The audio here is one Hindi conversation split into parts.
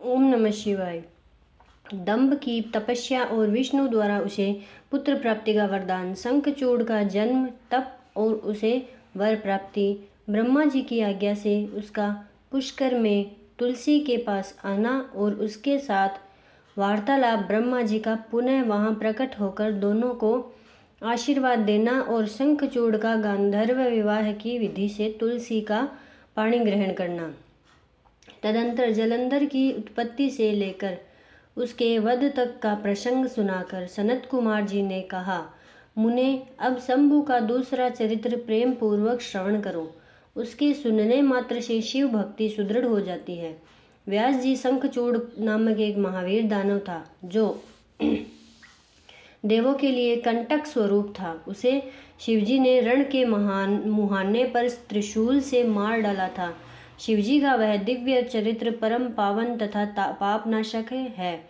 ओम नमः शिवाय। दंभ की तपस्या और विष्णु द्वारा उसे पुत्र प्राप्ति का वरदान, शंखचूड़ का जन्म, तप और उसे वर प्राप्ति, ब्रह्मा जी की आज्ञा से उसका पुष्कर में तुलसी के पास आना और उसके साथ वार्तालाप, ब्रह्मा जी का पुनः वहां प्रकट होकर दोनों को आशीर्वाद देना और शंखचूड़ का गांधर्व विवाह की विधि से तुलसी का पानी ग्रहण करना। तदंतर जलंधर की उत्पत्ति से लेकर उसके वध तक का प्रसंग सुनाकर सनत कुमार जी ने कहा, मुने, अब शंभु का दूसरा चरित्र प्रेम पूर्वक श्रवण करो। उसके सुनने मात्र से शिव भक्ति सुदृढ़ हो जाती है। व्यास जी शंखचूड़ नामक एक महावीर दानव था जो देवों के लिए कंटक स्वरूप था। उसे शिवजी ने रण के मुहाने पर त्रिशूल से मार डाला था। शिवजी का वह दिव्य चरित्र परम पावन तथा पापनाशक है।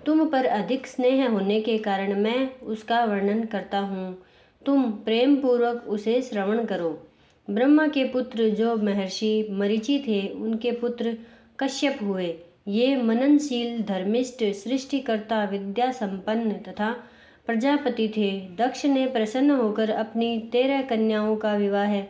तुम पर अधिक स्नेह होने के कारण मैं उसका वर्णन करता हूँ। तुम प्रेम पूर्वक उसे श्रवण करो। ब्रह्मा के पुत्र जो महर्षि मरीचि थे, उनके पुत्र कश्यप हुए। ये मननशील, धर्मिष्ठ, सृष्टिकर्ता, विद्या संपन्न तथा प्रजापति थे। दक्ष ने प्रसन्न होकर अपनी 13 कन्याओं का विवाह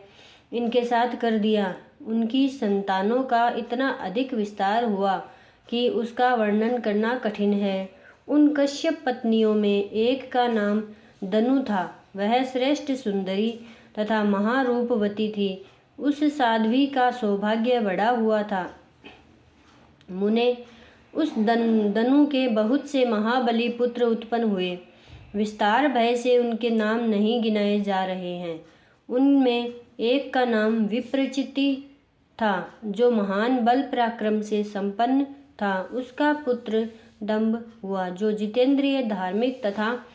इनके साथ कर दिया। उनकी संतानों का इतना अधिक विस्तार हुआ कि उसका वर्णन करना कठिन है। उन कश्यप पत्नियों में एक का नाम दनु था। वह श्रेष्ठ सुंदरी तथा महारूपवती थी। उस साध्वी का सौभाग्य बढ़ा हुआ था। मुने, उस दनु के बहुत से महाबली पुत्र उत्पन्न हुए। विस्तार भय से उनके नाम नहीं गिनाए जा रहे हैं। उनमें एक का नाम विप्रचिति था, जो महान बल पराक्रम से संपन्न था। उसका पुत्र दंभ हुआ, जो जितेंद्रिय, धार्मिक तथा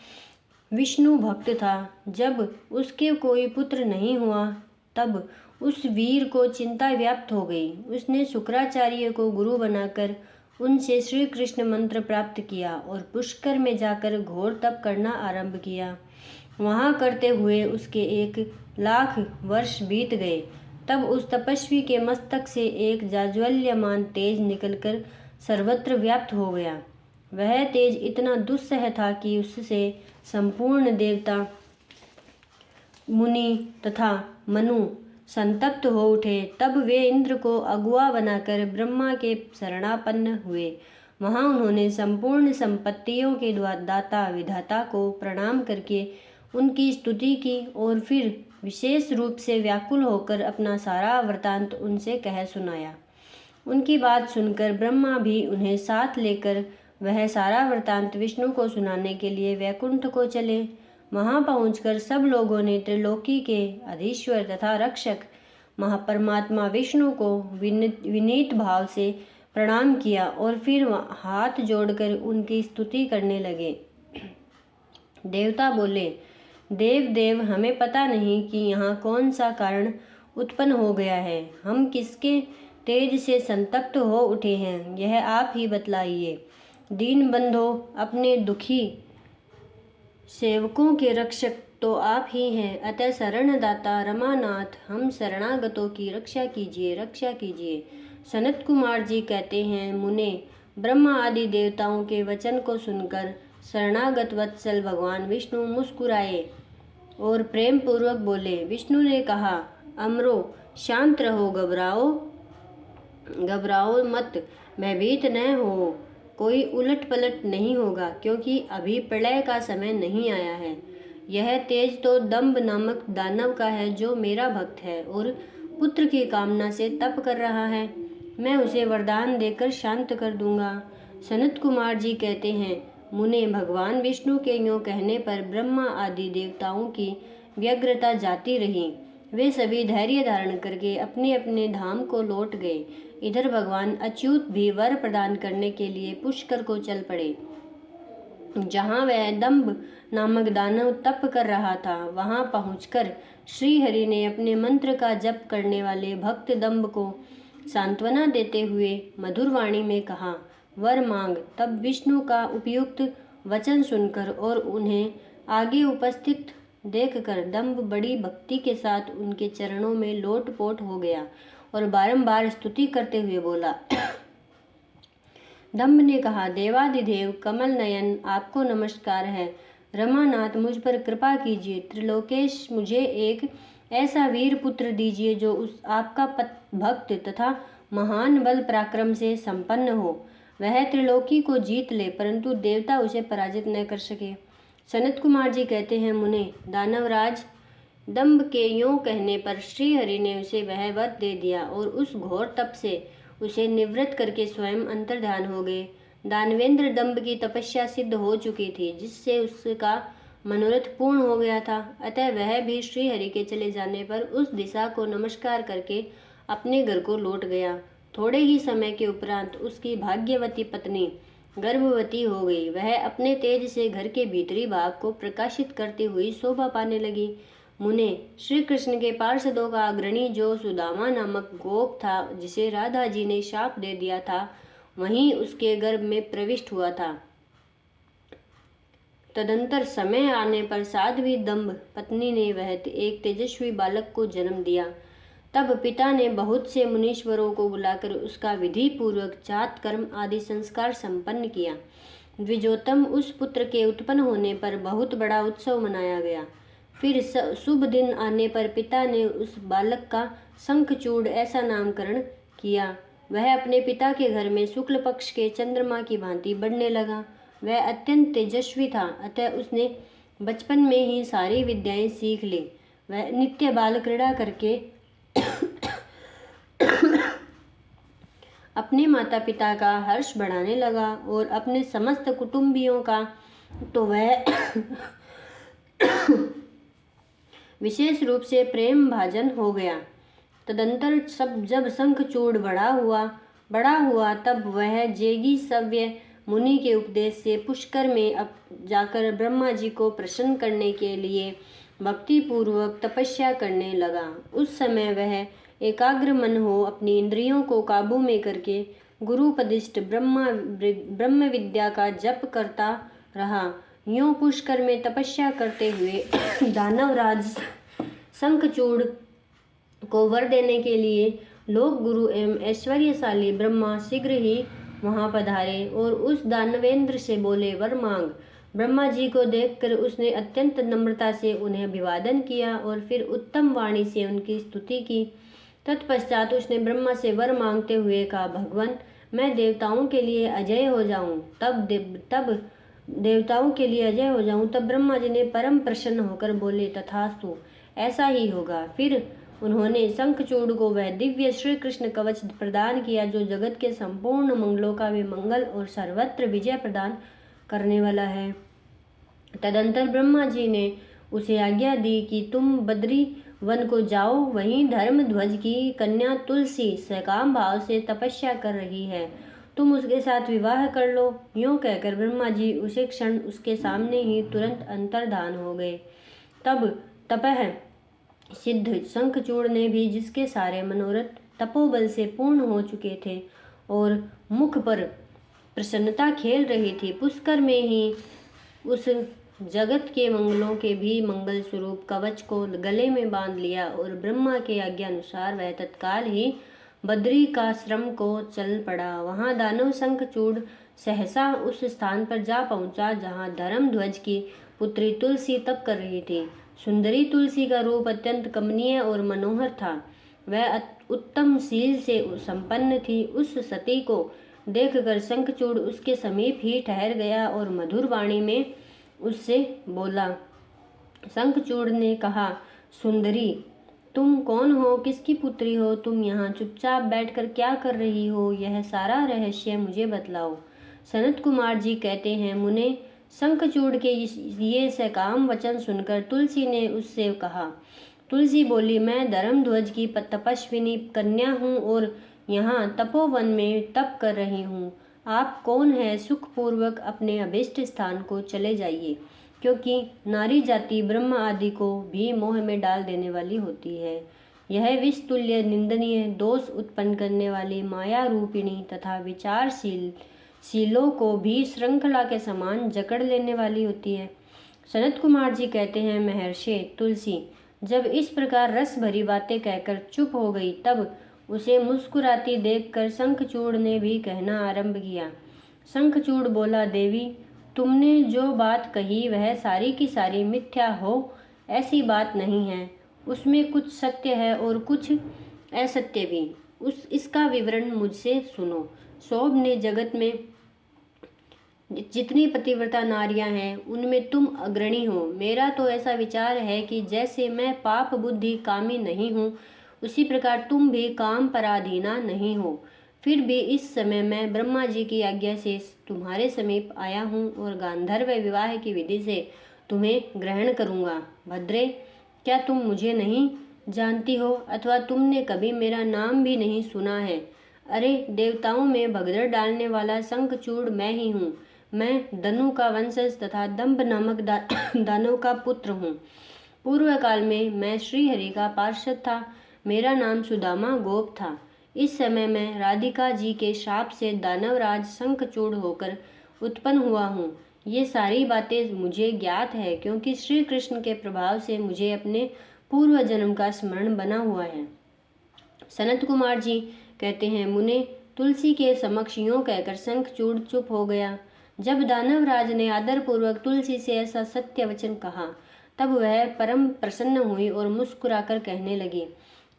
विष्णु भक्त था। जब उसके कोई पुत्र नहीं हुआ, तब उस वीर को चिंता व्याप्त हो गई। उसने शुक्राचार्य को गुरु बनाकर उनसे श्री कृष्ण मंत्र प्राप्त किया और पुष्कर में जाकर घोर तप करना आरंभ किया। वहाँ करते हुए उसके 1,00,000 वर्ष बीत गए। तब उस तपस्वी के मस्तक से एक जाज्वल्यमान तेज निकलकर सर्वत्र व्याप्त हो गया। वह तेज इतना दुस्सह था कि उससे संपूर्ण देवता, मुनि तथा मनु संतप्त हो उठे। तब वे इंद्र को अगुआ बनाकर ब्रह्मा के शरणापन्न हुए। वहां उन्होंने संपूर्ण संपत्तियों के दाता विधाता को प्रणाम करके उनकी स्तुति की और फिर विशेष रूप से व्याकुल होकर अपना सारा वृतांत उनसे कह सुनाया। उनकी बात सुनकर ब्रह्मा भी उन्हें साथ लेकर वह सारा वृतांत विष्णु को सुनाने के लिए वैकुंठ को चले। वहां पहुंचकर सब लोगों ने त्रिलोकी के अधीश्वर तथा रक्षक महापरमात्मा विष्णु को विनीत भाव से प्रणाम किया और फिर हाथ जोड़कर उनकी स्तुति करने लगे। देवता बोले, देव, हमें पता नहीं कि यहाँ कौन सा कारण उत्पन्न हो गया है। हम किसके तेज से संतप्त हो उठे हैं, यह आप ही बतलाइए। दीन बंधो, अपने दुखी सेवकों के रक्षक तो आप ही हैं, अतः शरणदाता रमानाथ, हम शरणागतों की रक्षा कीजिए। सनत कुमार जी कहते हैं, मुने, ब्रह्मा आदि देवताओं के वचन को सुनकर शरणागत वत्सल भगवान विष्णु मुस्कुराए और प्रेम पूर्वक बोले। विष्णु ने कहा, अमरो, शांत रहो, घबराओ मत, भयभीत न हो। कोई उलट पलट नहीं होगा, क्योंकि अभी प्रलय का समय नहीं आया है। यह तेज तो दंभ नामक दानव का है, जो मेरा भक्त है और पुत्र की कामना से तप कर रहा है। मैं उसे वरदान देकर शांत कर दूंगा। सनत कुमार जी कहते हैं, मुने, भगवान विष्णु के यूँ कहने पर ब्रह्मा आदि देवताओं की व्यग्रता जाती रही। वे सभी धैर्य धारण करके अपने अपने धाम को लौट गए। इधर भगवान अच्युत भी वर प्रदान करने के लिए पुष्कर को चल पड़े। जहाँ वह दंभ नामक दानव तप कर रहा था, वहां पहुंचकर श्री हरि ने अपने मंत्र का जप करने वाले भक्त दंभ को सांत्वना देते हुए मधुर वाणी में कहा, वर मांग। तब विष्णु का उपयुक्त वचन सुनकर और उन्हें आगे उपस्थित देखकर दंभ बड़ी भक्ति के साथ उनके चरणों में लोटपोट हो गया और बारंबार स्तुति करते हुए बोला, दंभ ने कहा, देवाधिदेव कमल नयन, आपको नमस्कार है। रमानाथ, मुझ पर कृपा कीजिए। त्रिलोकेश, मुझे एक ऐसा वीर पुत्र दीजिए जो उस आपका भक्त तथा महान बल पराक्रम से संपन्न हो। वह त्रिलोकी को जीत ले, परंतु देवता उसे पराजित न कर सके। सनत कुमार जी कहते हैं, मुने, दानवराज दंभ के यूं कहने पर श्रीहरि ने उसे वह वर दे दिया और उस घोर तप से उसे निवृत्त करके स्वयं अंतर्ध्यान हो गए। दानवेंद्र दंभ की तपस्या सिद्ध हो चुकी थी, जिससे उसका मनोरथ पूर्ण हो गया था। अतः वह भी श्रीहरि के चले जाने पर उस दिशा को नमस्कार करके अपने घर को लौट गया। थोड़े ही समय के उपरांत उसकी भाग्यवती पत्नी गर्भवती हो गई। वह अपने तेज से घर के भीतरी भाग को प्रकाशित करती हुई शोभा पाने लगी। मुने, श्री कृष्ण के पार्षदों का अग्रणी जो सुदामा नामक गोप था, जिसे राधा जी ने शाप दे दिया था, वहीं उसके गर्भ में प्रविष्ट हुआ था। तदंतर समय आने पर साध्वी दंभ पत्नी ने वह एक तेजस्वी बालक को जन्म दिया। तब पिता ने बहुत से मुनीश्वरों को बुलाकर उसका विधि पूर्वक जात कर्म आदि संस्कार संपन्न किया। द्विजोतम उस पुत्र के उत्पन्न होने पर बहुत बड़ा उत्सव मनाया गया। फिर शुभ दिन आने पर पिता ने उस बालक का शंखचूड़ ऐसा नामकरण किया। वह अपने पिता के घर में शुक्ल पक्ष के चंद्रमा की भांति बढ़ने लगा। वह अत्यंत तेजस्वी था, अतः उसने बचपन में ही सारी विद्याएं सीख ली। वह नित्य बाल क्रीड़ा करके अपने माता पिता का हर्ष बढ़ाने लगा और अपने समस्त कुटुंबियों का तो वह विशेष रूप से प्रेम भाजन हो गया। तदंतर जब शंखचूड़ बड़ा हुआ तब वह जेगी सव्य मुनि के उपदेश से पुष्कर में जाकर ब्रह्मा जी को प्रसन्न करने के लिए भक्ति पूर्वक तपस्या करने लगा। उस समय वह एकाग्र मन हो अपनी इंद्रियों को काबू में करके गुरुपदिष्ट ब्रह्म विद्या का जप करता रहा। यूं पुष्कर में तपस्या करते हुए दानवराज शंखचूड़ को वर देने के लिए लोक गुरु एवं ऐश्वर्यशाली ब्रह्मा शीघ्र ही वहां पधारे और उस दानवेंद्र से बोले, वर मांग। ब्रह्मा जी को देखकर उसने अत्यंत नम्रता से उन्हें अभिवादन किया और फिर उत्तम वाणी से उनकी स्तुति की। तत्पश्चात उसने ब्रह्मा से वर मांगते हुए कहा, भगवान, मैं देवताओं के लिए अजय हो जाऊं। देवताओं के लिए अजय हो जाऊं। तब ब्रह्मा जी ने परम प्रसन्न होकर बोले, तथास्तु, ऐसा ही होगा। फिर उन्होंने शंखचूड़ को वह दिव्य श्री कृष्ण कवच प्रदान किया जो जगत के संपूर्ण मंगलों का भी मंगल और सर्वत्र विजय प्रदान करने वाला है। तदंतर ब्रह्मा जी ने उसे आज्ञा दी कि तुम बद्री वन को जाओ, वहीं धर्मध्वज की कन्या तुलसी सकाम भाव से तपस्या कर रही है, तुम उसके साथ विवाह कर लो। यूं कहकर ब्रह्मा जी उसी क्षण उसके सामने ही तुरंत अंतर्धान हो गए। तब तपह सिद्ध शंखचूड़ ने भी, जिसके सारे मनोरथ तपोबल से पूर्ण हो चुके थे और मुख पर प्रसन्नता खेल रही थी, पुष्कर में ही उस जगत के मंगलों के भी मंगल स्वरूप कवच को गले में बांध लिया और ब्रह्मा के आज्ञानुसार वह तत्काल ही बद्री का श्रम को चल पड़ा। वहां दानव शंखचूड़ सहसा उस स्थान पर जा पहुंचा जहां धर्मध्वज की पुत्री तुलसी तप कर रही थी। सुंदरी तुलसी का रूप अत्यंत कमनीय और मनोहर था। वह उत्तम शील से संपन्न थी। उस सती को देखकर शंखचूड़ उसके समीप ही ठहर गया और मधुर वाणी में उससे बोला। शंखचूड़ ने कहा, सुंदरी, तुम कौन हो, किसकी पुत्री हो, तुम यहाँ चुपचाप बैठकर क्या कर रही हो, यह सारा रहस्य मुझे बतलाओ। सनत कुमार जी कहते हैं, मुने, शंखचूड़ के ये सकाम वचन सुनकर तुलसी ने उससे कहा। तुलसी बोली, मैं धर्मध्वज की तपस्विनी कन्या हूँ और यहाँ तपोवन में तप कर रही हूँ। आप कौन है? सुखपूर्वक अपने अभिष्ट स्थान को चले जाइए, क्योंकि नारी जाति ब्रह्म आदि को भी मोह में डाल देने वाली होती है। यह विषतुल्य निंदनीय दोष उत्पन्न करने वाली माया रूपिणी तथा विचारशीलों को भी श्रृंखला के समान जकड़ लेने वाली होती है। सनत कुमार जी कहते हैं, महर्षि, तुलसी जब इस प्रकार रस भरी बातें कहकर चुप हो गई, तब उसे मुस्कुराती देखकर शंखचूड़ ने भी कहना आरंभ किया। शंखचूड़ बोला, देवी तुमने जो बात कही वह सारी की सारी मिथ्या हो, ऐसी बात नहीं है। उसमें कुछ सत्य है और कुछ असत्य भी। इसका विवरण मुझसे सुनो। सौभ ने जगत में जितनी पतिव्रता नारियां हैं उनमें तुम अग्रणी हो। मेरा तो ऐसा विचार है कि जैसे मैं पाप बुद्धि कामी नहीं हूँ, उसी प्रकार तुम भी काम पराधीना नहीं हो। फिर भी इस समय मैं ब्रह्मा जी की आज्ञा से तुम्हारे समीप आया हूँ और गांधर्व विवाह की विधि से तुम्हें ग्रहण करूँगा। भद्रे, क्या तुम मुझे नहीं जानती हो अथवा तुमने कभी मेरा नाम भी नहीं सुना है? अरे, देवताओं में भगदड़ डालने वाला शंखचूड़ मैं ही हूँ। मैं दनु का वंशज तथा दंभ नामक दानव का पुत्र हूँ। पूर्व काल में मैं श्रीहरि का पार्षद था। मेरा नाम सुदामा गोप था। इस समय मैं राधिका जी के शाप से दानवराज शंखचूड़ होकर उत्पन्न हुआ हूँ। ये सारी बातें मुझे ज्ञात है, क्योंकि श्री कृष्ण के प्रभाव से मुझे अपने पूर्व जन्म का स्मरण बना हुआ है। सनत कुमार जी कहते हैं, मुने, तुलसी के समक्ष यूं कहकर शंखचूड़ चुप हो गया। जब दानवराज ने आदरपूर्वक तुलसी से ऐसा सत्य वचन कहा, तब वह परम प्रसन्न हुई और मुस्कुराकर कहने लगी।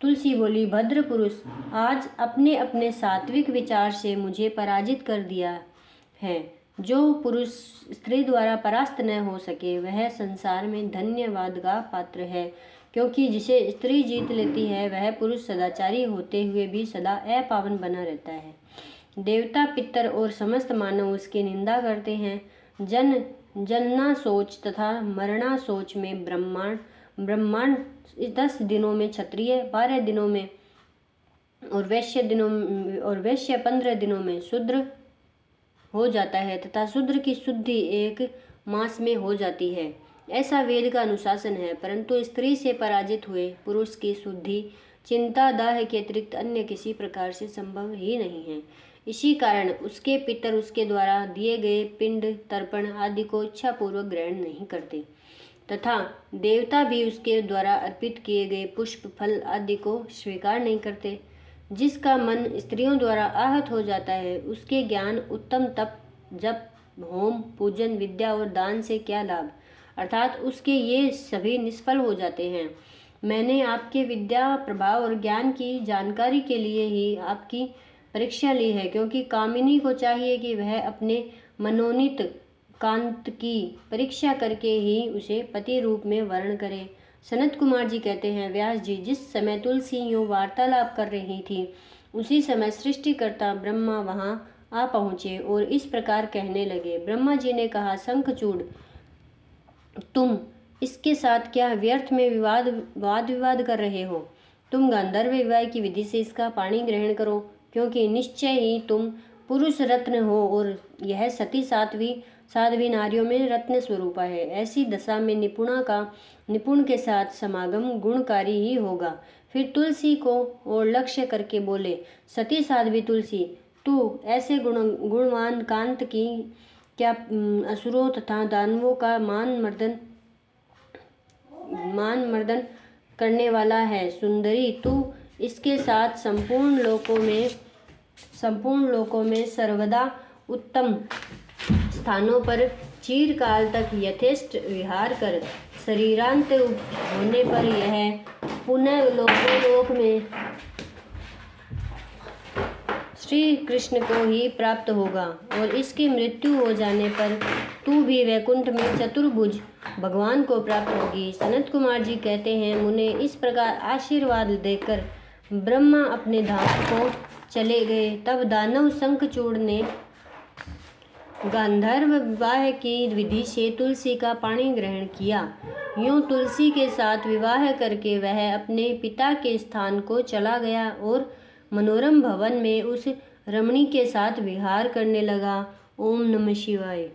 तुलसी बोली, भद्र पुरुष, आज अपने अपने सात्विक विचार से मुझे पराजित कर दिया है। जो पुरुष स्त्री द्वारा परास्त न हो सके वह संसार में धन्यवाद का पात्र है, क्योंकि जिसे स्त्री जीत लेती है वह पुरुष सदाचारी होते हुए भी सदा अपावन बना रहता है। देवता, पितर और समस्त मानव उसकी निंदा करते हैं। जनना सोच तथा मरना सोच में ब्रह्मांड 10 दिनों में क्षत्रिय, 12 दिनों में और वैश्य 15 दिनों में शूद्र हो जाता है तथा शूद्र की शुद्धि 1 मास में हो जाती है। ऐसा वेद का अनुशासन है। परंतु स्त्री से पराजित हुए पुरुष की शुद्धि चिंता दाह के अतिरिक्त अन्य किसी प्रकार से संभव ही नहीं है। इसी कारण उसके पितर उसके द्वारा दिए गए पिंड, तर्पण आदि को इच्छापूर्वक ग्रहण नहीं करते तथा देवता भी उसके द्वारा अर्पित किए गए पुष्प, फल आदि को स्वीकार नहीं करते। जिसका मन स्त्रियों द्वारा आहत हो जाता है, उसके ज्ञान, उत्तम तप, जप, होम, पूजन, विद्या और दान से क्या लाभ, अर्थात उसके ये सभी निष्फल हो जाते हैं। मैंने आपके विद्या, प्रभाव और ज्ञान की जानकारी के लिए ही आपकी परीक्षा ली है, क्योंकि कामिनी को चाहिए कि वह अपने मनोनीत कांत की परीक्षा करके ही उसे पति रूप में वर्ण करे। सनत कुमार जी कहते हैं, व्यास जी, जिस समय तुलसी यूं वार्तालाप कर रही थी, उसी समय सृष्टिकर्ता ब्रह्मा वहां आ पहुँचे और इस प्रकार कहने लगे। ब्रह्मा जी ने कहा, शंखचूड़, तुम इसके साथ क्या व्यर्थ में वाद विवाद कर रहे हो? तुम गांधर्व विवाह की विधि से इसका पानी ग्रहण करो, क्योंकि निश्चय ही तुम पुरुष रत्न हो और यह सती साध्वी नारियों में रत्न स्वरूपा है। ऐसी दशा में निपुण के साथ समागम गुणकारी ही होगा। फिर तुलसी को और लक्ष्य करके बोले, सती साध्वी तुलसी, तू ऐसे गुणवान कांत की क्या असुरों तथा दानवों का मान मर्दन करने वाला है? सुंदरी, तू इसके साथ संपूर्ण लोकों में सर्वदा उत्तम स्थानों पर चिरकाल तक यथेष्ट विहार कर, शरीरांत होने पर यह पुनः लोक में श्री कृष्ण को ही प्राप्त होगा और इसकी मृत्यु हो जाने पर तू भी वैकुंठ में चतुर्भुज भगवान को प्राप्त होगी। सनत कुमार जी कहते हैं, मुने, इस प्रकार आशीर्वाद देकर ब्रह्मा अपने धाम को चले गए। तब दानव शंखचूड़ ने गांधर्व विवाह की विधि से तुलसी का पानी ग्रहण किया। यूं तुलसी के साथ विवाह करके वह अपने पिता के स्थान को चला गया और मनोरम भवन में उस रमणी के साथ विहार करने लगा। ओम नमः शिवाय।